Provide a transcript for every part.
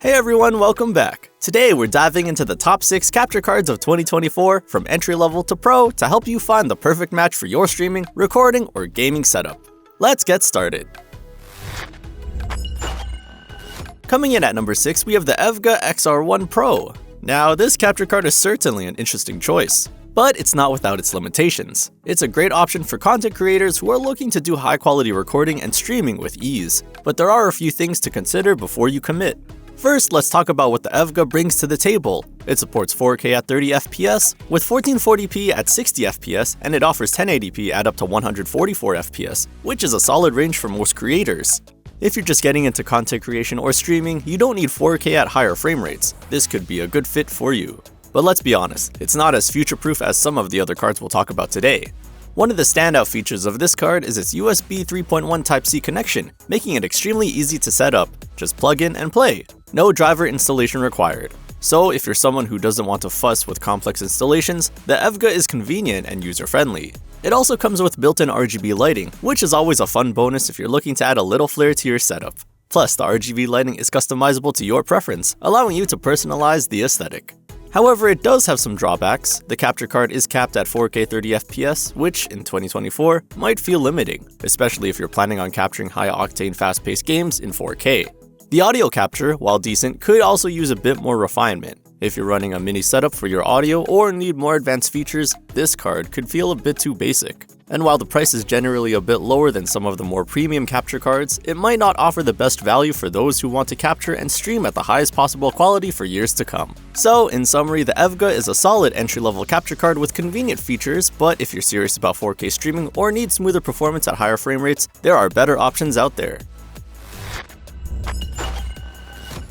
Hey everyone, welcome back. Today we're diving into the top 6 capture cards of 2024 from entry level to pro to help you find the perfect match for your streaming, recording, or gaming setup. Let's get started. Coming in at number 6, we have the EVGA XR1 Pro. Now, this capture card is certainly an interesting choice, but it's not without its limitations. It's a great option for content creators who are looking to do high quality recording and streaming with ease, but there are a few things to consider before you commit. First, let's talk about what the EVGA brings to the table. It supports 4K at 30 FPS, with 1440p at 60 FPS, and it offers 1080p at up to 144 FPS, which is a solid range for most creators. If you're just getting into content creation or streaming, you don't need 4K at higher frame rates. This could be a good fit for you. But let's be honest, it's not as future-proof as some of the other cards we'll talk about today. One of the standout features of this card is its USB 3.1 Type-C connection, making it extremely easy to set up. Just plug in and play. No driver installation required. So if you're someone who doesn't want to fuss with complex installations, the EVGA is convenient and user-friendly. It also comes with built-in RGB lighting, which is always a fun bonus if you're looking to add a little flair to your setup. Plus, the RGB lighting is customizable to your preference, allowing you to personalize the aesthetic. However, it does have some drawbacks. The capture card is capped at 4K 30 FPS, which, in 2024, might feel limiting, especially if you're planning on capturing high-octane fast-paced games in 4K. The audio capture, while decent, could also use a bit more refinement. If you're running a mini setup for your audio or need more advanced features, this card could feel a bit too basic. And while the price is generally a bit lower than some of the more premium capture cards, it might not offer the best value for those who want to capture and stream at the highest possible quality for years to come. So, in summary, the EVGA is a solid entry-level capture card with convenient features, but if you're serious about 4K streaming or need smoother performance at higher frame rates, there are better options out there.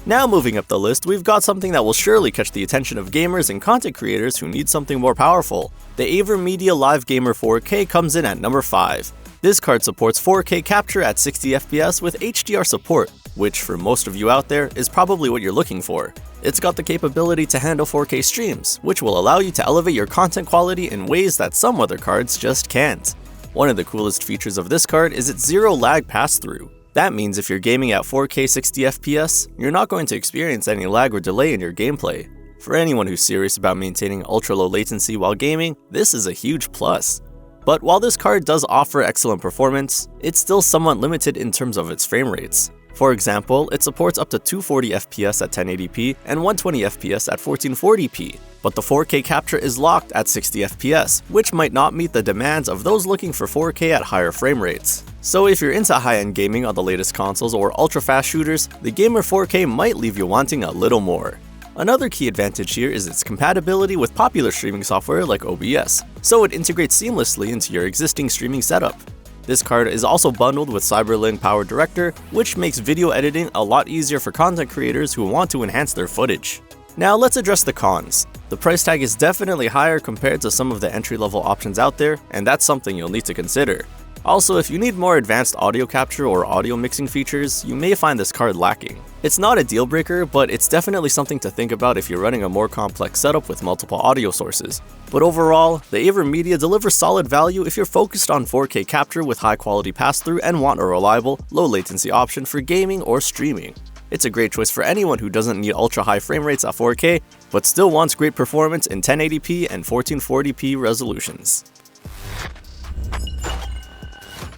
Now moving up the list, we've got something that will surely catch the attention of gamers and content creators who need something more powerful. The AVerMedia Live Gamer 4K comes in at number 5. This card supports 4K capture at 60 FPS with HDR support, which for most of you out there is probably what you're looking for. It's got the capability to handle 4K streams, which will allow you to elevate your content quality in ways that some other cards just can't. One of the coolest features of this card is its zero lag pass-through. That means if you're gaming at 4K 60 FPS, you're not going to experience any lag or delay in your gameplay. For anyone who's serious about maintaining ultra-low latency while gaming, this is a huge plus. But while this card does offer excellent performance, it's still somewhat limited in terms of its frame rates. For example, it supports up to 240 FPS at 1080p and 120 FPS at 1440p, but the 4K capture is locked at 60 FPS, which might not meet the demands of those looking for 4K at higher frame rates. So if you're into high-end gaming on the latest consoles or ultra-fast shooters, the Gamer 4K might leave you wanting a little more. Another key advantage here is its compatibility with popular streaming software like OBS, so it integrates seamlessly into your existing streaming setup. This card is also bundled with Cyberlink Power Director, which makes video editing a lot easier for content creators who want to enhance their footage. Now let's address the cons. The price tag is definitely higher compared to some of the entry-level options out there, and that's something you'll need to consider. Also, if you need more advanced audio capture or audio mixing features, you may find this card lacking. It's not a deal breaker, but it's definitely something to think about if you're running a more complex setup with multiple audio sources. But overall, the AVerMedia delivers solid value if you're focused on 4K capture with high quality pass-through and want a reliable, low latency option for gaming or streaming. It's a great choice for anyone who doesn't need ultra-high frame rates at 4K, but still wants great performance in 1080p and 1440p resolutions.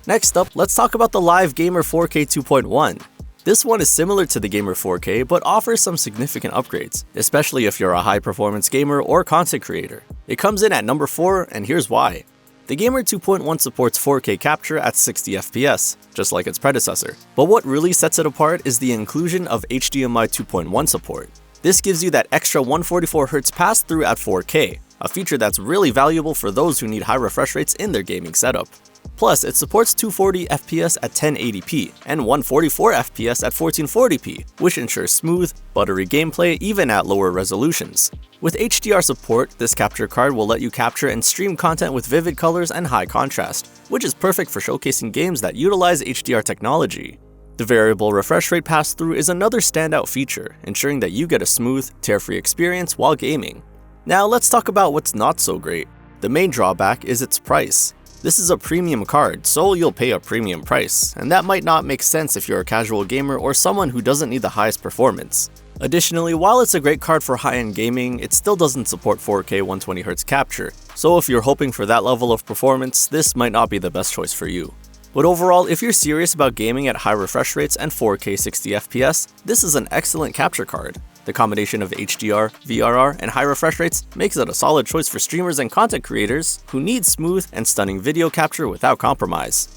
Next up, let's talk about the Live Gamer 4K 2.1. This one is similar to the Gamer 4K, but offers some significant upgrades, especially if you're a high-performance gamer or content creator. It comes in at number 4, and here's why. The Gamer 2.1 supports 4K capture at 60 FPS, just like its predecessor. But what really sets it apart is the inclusion of HDMI 2.1 support. This gives you that extra 144Hz pass-through at 4K, a feature that's really valuable for those who need high refresh rates in their gaming setup. Plus, it supports 240 FPS at 1080p and 144 FPS at 1440p, which ensures smooth, buttery gameplay even at lower resolutions. With HDR support, this capture card will let you capture and stream content with vivid colors and high contrast, which is perfect for showcasing games that utilize HDR technology. The variable refresh rate pass-through is another standout feature, ensuring that you get a smooth, tear-free experience while gaming. Now let's talk about what's not so great. The main drawback is its price. This is a premium card, so you'll pay a premium price, and that might not make sense if you're a casual gamer or someone who doesn't need the highest performance. Additionally, while it's a great card for high-end gaming, it still doesn't support 4K 120Hz capture, so if you're hoping for that level of performance, this might not be the best choice for you. But overall, if you're serious about gaming at high refresh rates and 4K 60fps, this is an excellent capture card. The combination of HDR, VRR, and high refresh rates makes it a solid choice for streamers and content creators who need smooth and stunning video capture without compromise.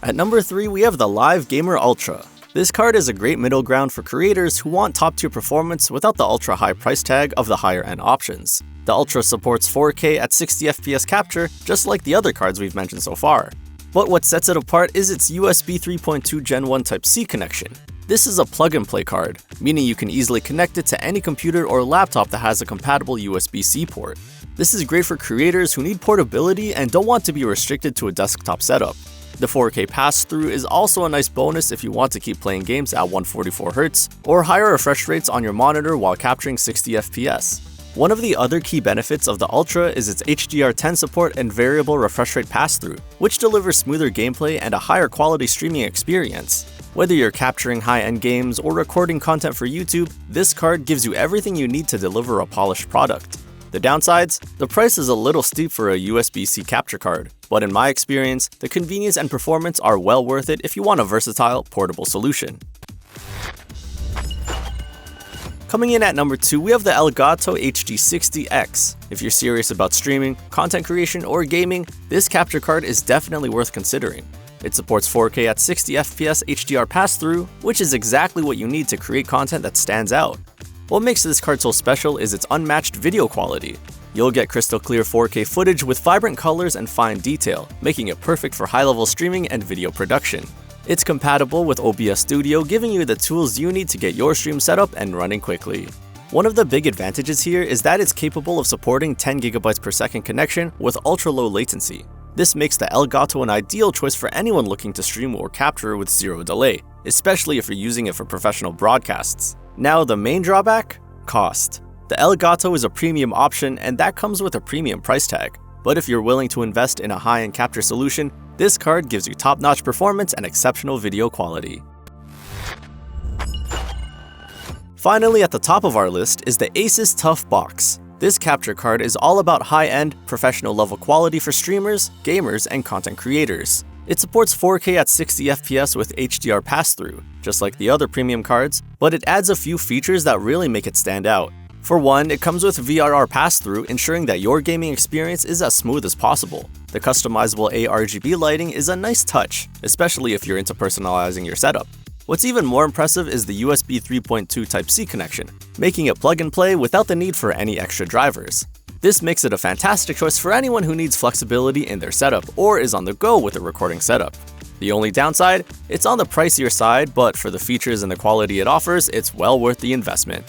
At number 3, we have the Live Gamer Ultra. This card is a great middle ground for creators who want top-tier performance without the ultra-high price tag of the higher-end options. The Ultra supports 4K at 60fps capture, just like the other cards we've mentioned so far. But what sets it apart is its USB 3.2 Gen 1 Type-C connection. This is a plug-and-play card, meaning you can easily connect it to any computer or laptop that has a compatible USB-C port. This is great for creators who need portability and don't want to be restricted to a desktop setup. The 4K pass-through is also a nice bonus if you want to keep playing games at 144Hz or higher refresh rates on your monitor while capturing 60fps. One of the other key benefits of the Ultra is its HDR10 support and variable refresh rate pass-through, which delivers smoother gameplay and a higher quality streaming experience. Whether you're capturing high-end games or recording content for YouTube, this card gives you everything you need to deliver a polished product. The downsides? The price is a little steep for a USB-C capture card, but in my experience, the convenience and performance are well worth it if you want a versatile, portable solution. Coming in at number 2, we have the Elgato HD60X. If you're serious about streaming, content creation, or gaming, this capture card is definitely worth considering. It supports 4K at 60fps HDR pass-through, which is exactly what you need to create content that stands out. What makes this card so special is its unmatched video quality. You'll get crystal clear 4K footage with vibrant colors and fine detail, making it perfect for high-level streaming and video production. It's compatible with OBS Studio, giving you the tools you need to get your stream set up and running quickly. One of the big advantages here is that it's capable of supporting 10GB per second connection with ultra-low latency. This makes the Elgato an ideal choice for anyone looking to stream or capture with zero delay, especially if you're using it for professional broadcasts. Now, the main drawback? Cost. The Elgato is a premium option, and that comes with a premium price tag. But if you're willing to invest in a high-end capture solution, this card gives you top-notch performance and exceptional video quality. Finally, at the top of our list is the ASUS TUF Box. This capture card is all about high-end, professional-level quality for streamers, gamers, and content creators. It supports 4K at 60fps with HDR pass-through, just like the other premium cards, but it adds a few features that really make it stand out. For one, it comes with VRR pass-through, ensuring that your gaming experience is as smooth as possible. The customizable ARGB lighting is a nice touch, especially if you're into personalizing your setup. What's even more impressive is the USB 3.2 Type-C connection, making it plug-and-play without the need for any extra drivers. This makes it a fantastic choice for anyone who needs flexibility in their setup or is on the go with a recording setup. The only downside? It's on the pricier side, but for the features and the quality it offers, it's well worth the investment.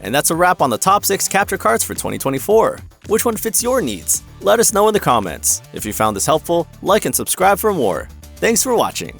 And that's a wrap on the top 6 capture cards for 2024. Which one fits your needs? Let us know in the comments. If you found this helpful, like and subscribe for more. Thanks for watching.